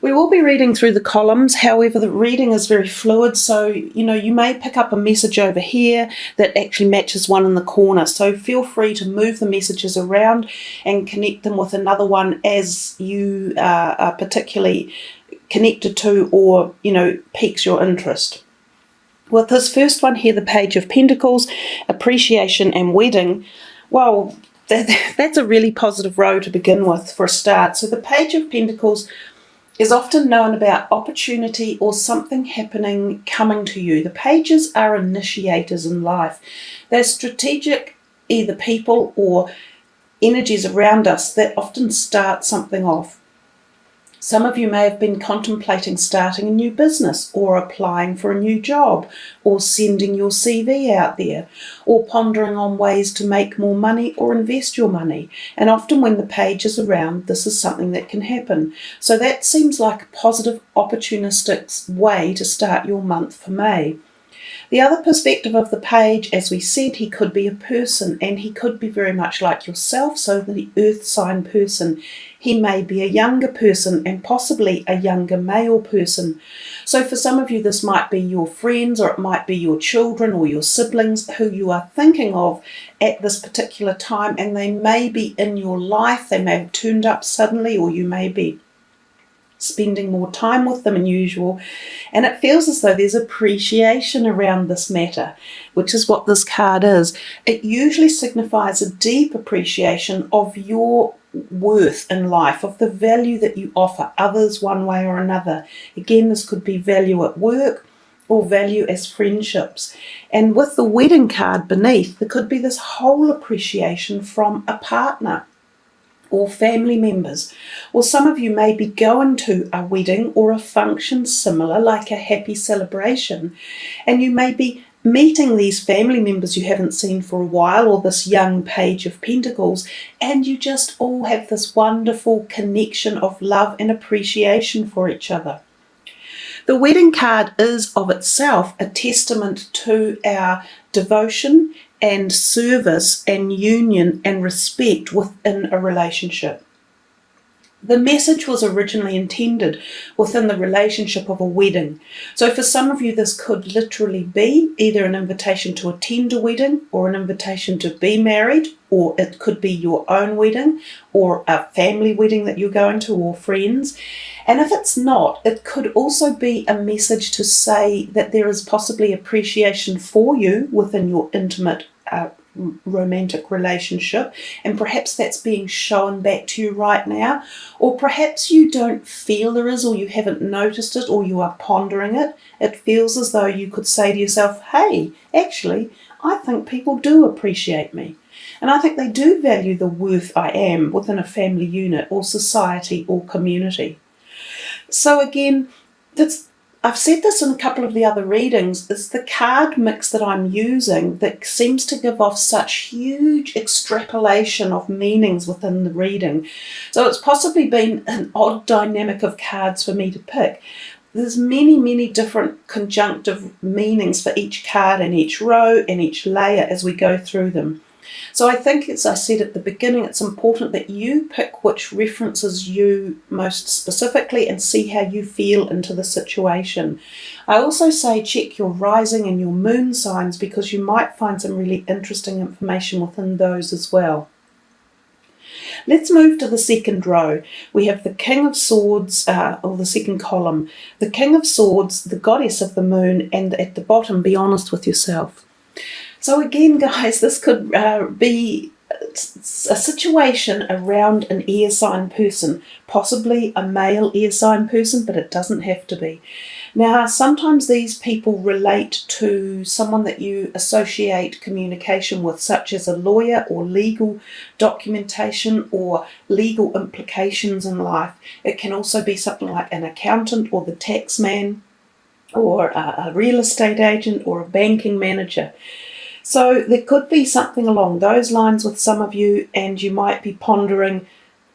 We will be reading through the columns, however the reading is very fluid, so you may pick up a message over here that actually matches one in the corner, so feel free to move the messages around and connect them with another one as you are particularly connected to or piques your interest. With this first one here, the Page of Pentacles, Appreciation and Wedding, well, that's a really positive row to begin with for a start. So the Page of Pentacles is often known about opportunity or something happening coming to you. The pages are initiators in life. They're strategic, either people or energies around us that often start something off. Some of you may have been contemplating starting a new business or applying for a new job or sending your CV out there or pondering on ways to make more money or invest your money. And often when the page is around, this is something that can happen. So that seems like a positive, opportunistic way to start your month for May. The other perspective of the page, as we said, he could be a person and he could be very much like yourself, so the earth sign person. He may be a younger person and possibly a younger male person. So for some of you, this might be your friends or it might be your children or your siblings who you are thinking of at this particular time, and they may be in your life. They may have turned up suddenly, or you may be spending more time with them than usual, and it feels as though there's appreciation around this matter, which is what this card is. It usually signifies a deep appreciation of your worth in life, of the value that you offer others one way or another. Again, this could be value at work or value as friendships. And with the wedding card beneath, there could be this whole appreciation from a partner or family members, or some of you may be going to a wedding or a function similar, like a happy celebration, and you may be meeting these family members you haven't seen for a while, or this young Page of Pentacles, and you just all have this wonderful connection of love and appreciation for each other. The wedding card is of itself a testament to our devotion and service and union and respect within a relationship. The message was originally intended within the relationship of a wedding. So for some of you, this could literally be either an invitation to attend a wedding or an invitation to be married, or it could be your own wedding or a family wedding that you're going to, or friends. And if it's not, it could also be a message to say that there is possibly appreciation for you within your intimate romantic relationship, and perhaps that's being shown back to you right now, or perhaps you don't feel there is, or you haven't noticed it, or you are pondering it. It feels as though you could say to yourself, hey, actually, I think people do appreciate me, and I think they do value the worth I am within a family unit or society or community. So again, I've said this in a couple of the other readings, it's the card mix that I'm using that seems to give off such huge extrapolation of meanings within the reading. So it's possibly been an odd dynamic of cards for me to pick. There's many, many different conjunctive meanings for each card and each row and each layer as we go through them. So I think, as I said at the beginning, it's important that you pick which references you most specifically and see how you feel into the situation. I also say check your rising and your moon signs, because you might find some really interesting information within those as well. Let's move to the second row. We have the King of Swords, or the second column. The King of Swords, the Goddess of the Moon, and at the bottom, be honest with yourself. So again, guys, this could be a situation around an air sign person, possibly a male air sign person, but it doesn't have to be. Now, sometimes these people relate to someone that you associate communication with, such as a lawyer or legal documentation or legal implications in life. It can also be something like an accountant or the tax man or a real estate agent or a banking manager. So there could be something along those lines with some of you, and you might be pondering,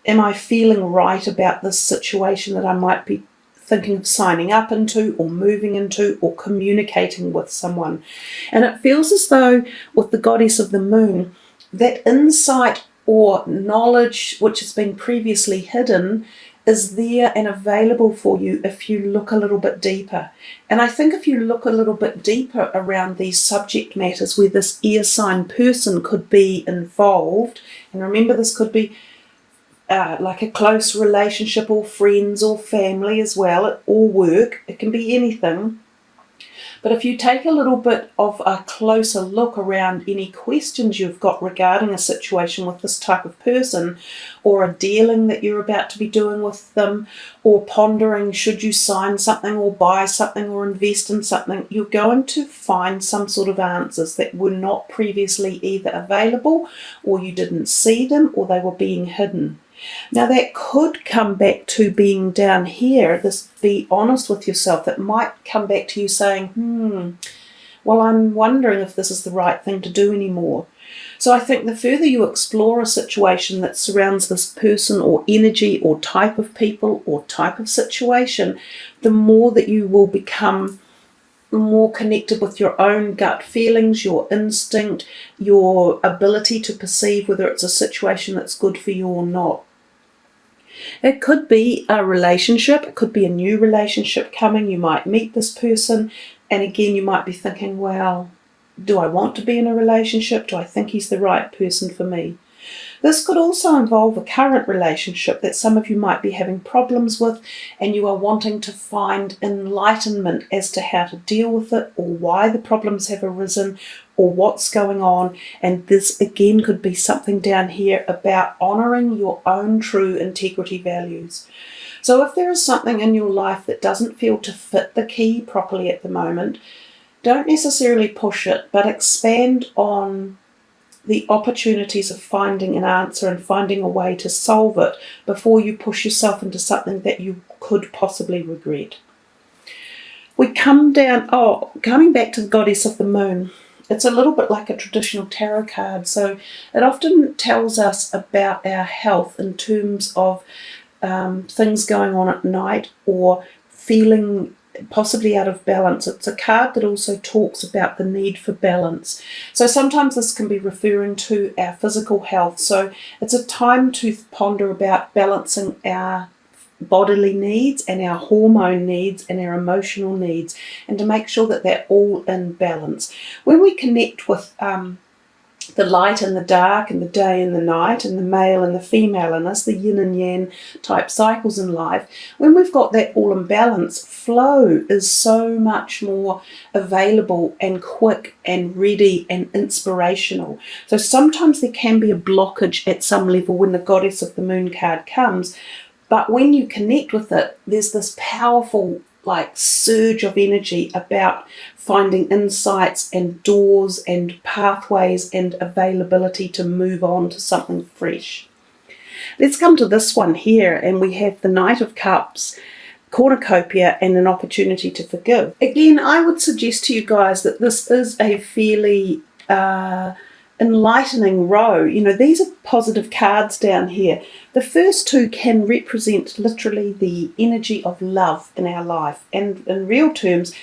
am I feeling right about this situation that I might be thinking of signing up into or moving into or communicating with someone? And it feels as though with the Goddess of the Moon, that insight or knowledge which has been previously hidden is there and available for you if you look a little bit deeper. And I think if you look a little bit deeper around these subject matters where this air sign person could be involved, and remember this could be like a close relationship or friends or family as well, or work, it can be anything. But if you take a little bit of a closer look around any questions you've got regarding a situation with this type of person, or a dealing that you're about to be doing with them, or pondering should you sign something or buy something or invest in something, you're going to find some sort of answers that were not previously either available, or you didn't see them, or they were being hidden. Now that could come back to being down here, this be honest with yourself, that might come back to you saying, well, I'm wondering if this is the right thing to do anymore. So I think the further you explore a situation that surrounds this person or energy or type of people or type of situation, the more that you will become more connected with your own gut feelings, your instinct, your ability to perceive whether it's a situation that's good for you or not. It could be a relationship, it could be a new relationship coming. You might meet this person, and again you might be thinking, well, do I want to be in a relationship? Do I think he's the right person for me? This could also involve a current relationship that some of you might be having problems with, and you are wanting to find enlightenment as to how to deal with it, or why the problems have arisen, or what's going on. And this again could be something down here about honouring your own true integrity values. So if there is something in your life that doesn't feel to fit the key properly at the moment, don't necessarily push it, but expand on the opportunities of finding an answer and finding a way to solve it before you push yourself into something that you could possibly regret. We come down, coming back to the goddess of the moon, it's a little bit like a traditional tarot card. So it often tells us about our health in terms of things going on at night or feeling possibly out of balance. It's a card that also talks about the need for balance. So sometimes this can be referring to our physical health. So it's a time to ponder about balancing our bodily needs and our hormone needs and our emotional needs, and to make sure that they're all in balance. When we connect with the light and the dark, and the day and the night, and the male and the female in us, the yin and yang type cycles in life, when we've got that all in balance, flow is so much more available and quick and ready and inspirational. So sometimes there can be a blockage at some level when the goddess of the moon card comes, but when you connect with it, there's this powerful surge of energy about finding insights and doors and pathways and availability to move on to something fresh. Let's come to this one here, and we have the Knight of Cups, cornucopia, and an opportunity to forgive. Again, I would suggest to you guys that this is a fairly enlightening row. You know, these are positive cards down here. The first two can represent literally the energy of love in our life, and in real terms,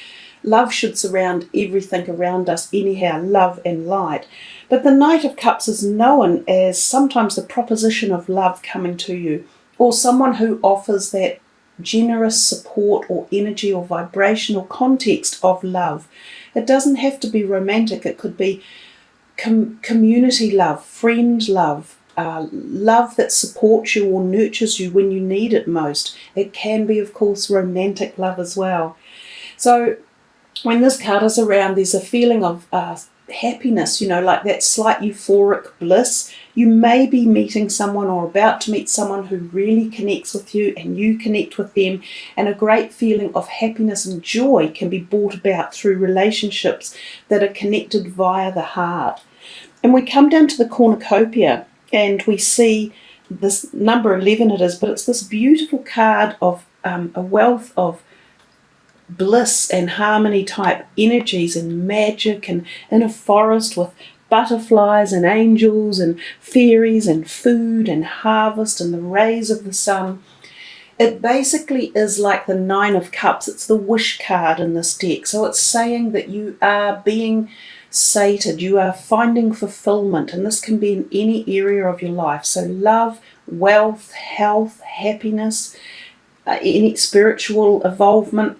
love should surround everything around us anyhow, love and light. But the Knight of Cups is known as sometimes the proposition of love coming to you, or someone who offers that generous support or energy or vibrational context of love. It doesn't have to be romantic. It could be community love, friend love, love that supports you or nurtures you when you need it most. It can be, of course, romantic love as well. So when this card is around, there's a feeling of happiness, you know, like that slight euphoric bliss. You may be meeting someone or about to meet someone who really connects with you, and you connect with them, and a great feeling of happiness and joy can be brought about through relationships that are connected via the heart. And we come down to the cornucopia, and we see this number 11 it is, but it's this beautiful card of a wealth of bliss and harmony type energies and magic, and in a forest with butterflies and angels and fairies and food and harvest and the rays of the sun. It basically is like the Nine of Cups. It's the wish card in this deck. So it's saying that you are being sated, you are finding fulfillment, and this can be in any area of your life. So love, wealth, health, happiness, any spiritual involvement,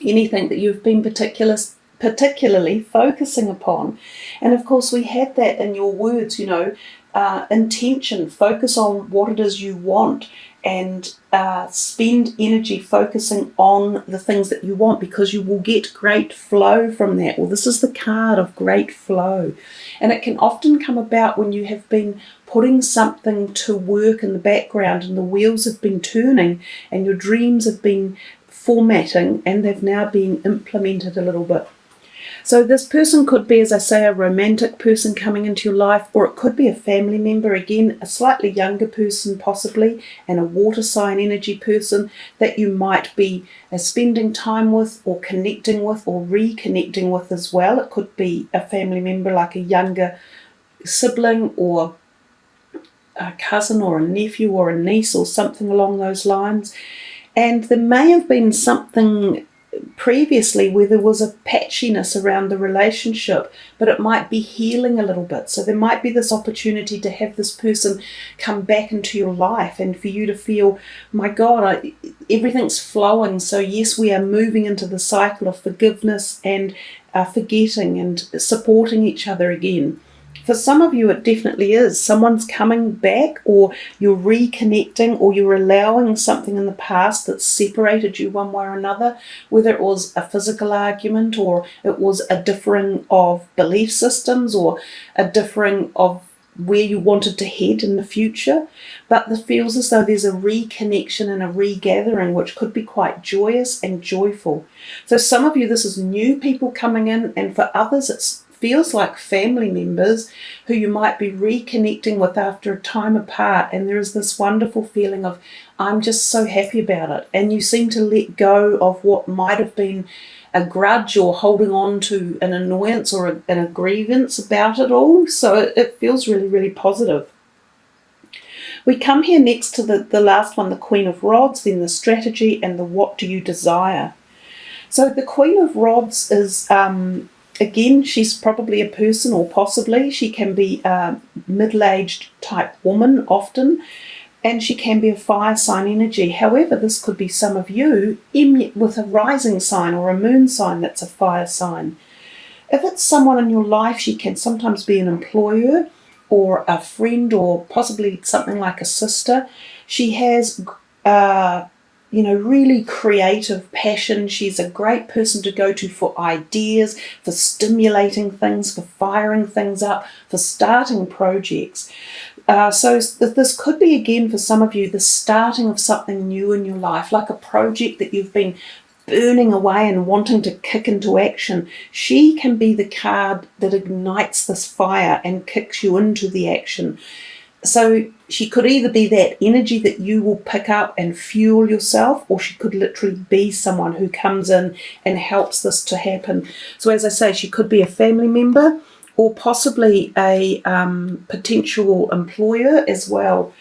anything that you've been particularly focusing upon. And of course, we had that in your words, intention, focus on what it is you want, and spend energy focusing on the things that you want, because you will get great flow from that. Well, this is the card of great flow. And it can often come about when you have been putting something to work in the background and the wheels have been turning and your dreams have been formatting and they've now been implemented a little bit. So this person could be, as I say, a romantic person coming into your life, or it could be a family member, again, a slightly younger person possibly, and a water sign energy person that you might be spending time with or connecting with or reconnecting with as well. It could be a family member like a younger sibling or a cousin or a nephew or a niece or something along those lines. And there may have been something previously where there was a patchiness around the relationship, but it might be healing a little bit. So there might be this opportunity to have this person come back into your life and for you to feel, my God, everything's flowing. So yes, we are moving into the cycle of forgiveness and forgetting and supporting each other again. For some of you, it definitely is. Someone's coming back, or you're reconnecting, or you're allowing something in the past that separated you one way or another, whether it was a physical argument, or it was a differing of belief systems, or a differing of where you wanted to head in the future. But it feels as though there's a reconnection and a regathering, which could be quite joyous and joyful. So some of you, this is new people coming in, and for others, it's feels like family members who you might be reconnecting with after a time apart, and there is this wonderful feeling of, I'm just so happy about it, and you seem to let go of what might have been a grudge or holding on to an annoyance or a grievance about it all. So it feels really, really positive. We come here next to the last one, the Queen of Rods, then the strategy, and the what do you desire. So the Queen of Rods is again, she's probably a person, or possibly she can be a middle-aged type woman often, and she can be a fire sign energy. However, this could be some of you with a rising sign or a moon sign that's a fire sign. If it's someone in your life, she can sometimes be an employer or a friend, or possibly something like a sister. She has really creative passion. She's a great person to go to for ideas, for stimulating things, for firing things up, for starting projects. So this could be, again, for some of you, the starting of something new in your life, like a project that you've been burning away and wanting to kick into action. She can be the card that ignites this fire and kicks you into the action. So she could either be that energy that you will pick up and fuel yourself, or she could literally be someone who comes in and helps this to happen. So as I say, she could be a family member or possibly a potential employer as well.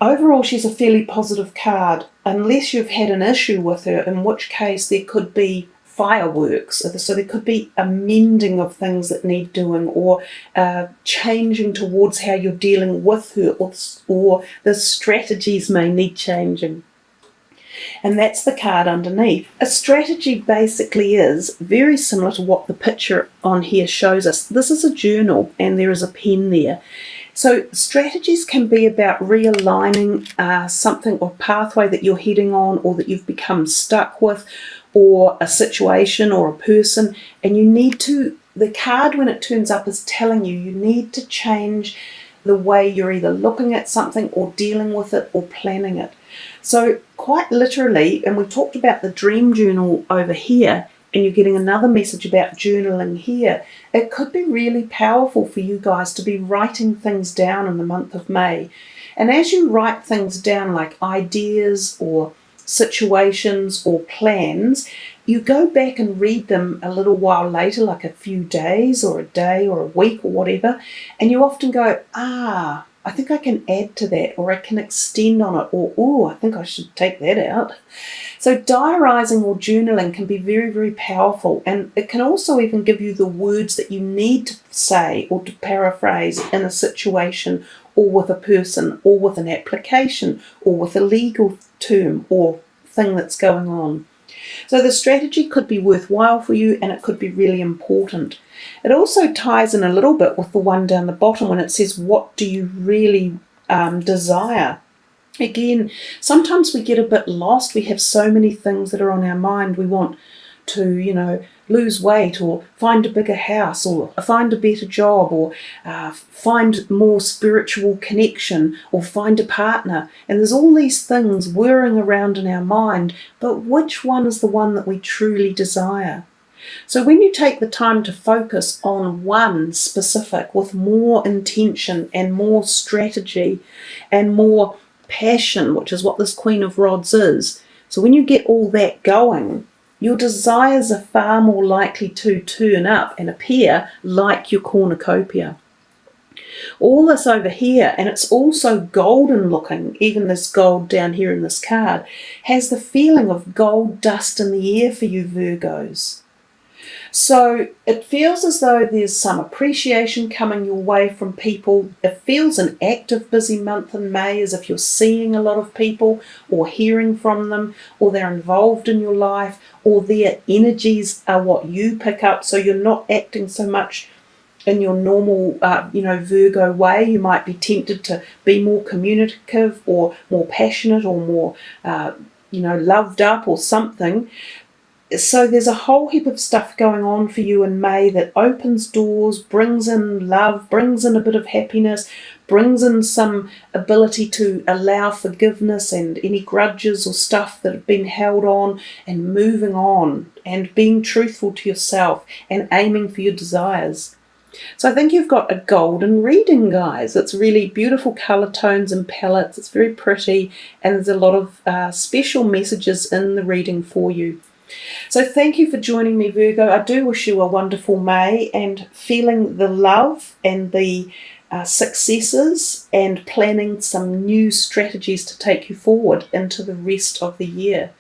Overall, she's a fairly positive card, unless you've had an issue with her, in which case there could be fireworks. So there could be a mending of things that need doing, or changing towards how you're dealing with her, or the strategies may need changing. And that's the card underneath. A strategy basically is very similar to what the picture on here shows us. This is a journal and there is a pen there. So strategies can be about realigning something or pathway that you're heading on, or that you've become stuck with, or a situation or a person, and you need to, the card when it turns up is telling you need to change the way you're either looking at something or dealing with it or planning it. So quite literally, and we've talked about the dream journal over here, and you're getting another message about journaling here, it could be really powerful for you guys to be writing things down in the month of May. And as you write things down, like ideas or situations or plans, you go back and read them a little while later, like a few days or a day or a week or whatever, and you often go, I think I can add to that, or I can extend on it, or, oh, I think I should take that out. So diarising or journaling can be very, very powerful, and it can also even give you the words that you need to say or to paraphrase in a situation, or with a person, or with an application, or with a legal term or thing that's going on. So the strategy could be worthwhile for you, and it could be really important. It also ties in a little bit with the one down the bottom when it says, what do you really desire? Again, sometimes we get a bit lost. We have so many things that are on our mind. We want to, lose weight, or find a bigger house, or find a better job, or find more spiritual connection, or find a partner. And there's all these things whirring around in our mind, but which one is the one that we truly desire? So when you take the time to focus on one specific with more intention and more strategy and more passion, which is what this Queen of Rods is. So when you get all that going, your desires are far more likely to turn up and appear like your cornucopia. All this over here, and it's also golden looking, even this gold down here in this card, has the feeling of gold dust in the air for you Virgos. So it feels as though there's some appreciation coming your way from people. It feels an active, busy month in May, as if you're seeing a lot of people or hearing from them, or they're involved in your life, or their energies are what you pick up. So you're not acting so much in your normal, Virgo way. You might be tempted to be more communicative or more passionate or more, loved up or something. So there's a whole heap of stuff going on for you in May that opens doors, brings in love, brings in a bit of happiness, brings in some ability to allow forgiveness and any grudges or stuff that have been held on, and moving on and being truthful to yourself and aiming for your desires. So I think you've got a golden reading, guys. It's really beautiful colour tones and palettes. It's very pretty, and there's a lot of special messages in the reading for you. So thank you for joining me, Virgo. I do wish you a wonderful May, and feeling the love and the successes, and planning some new strategies to take you forward into the rest of the year.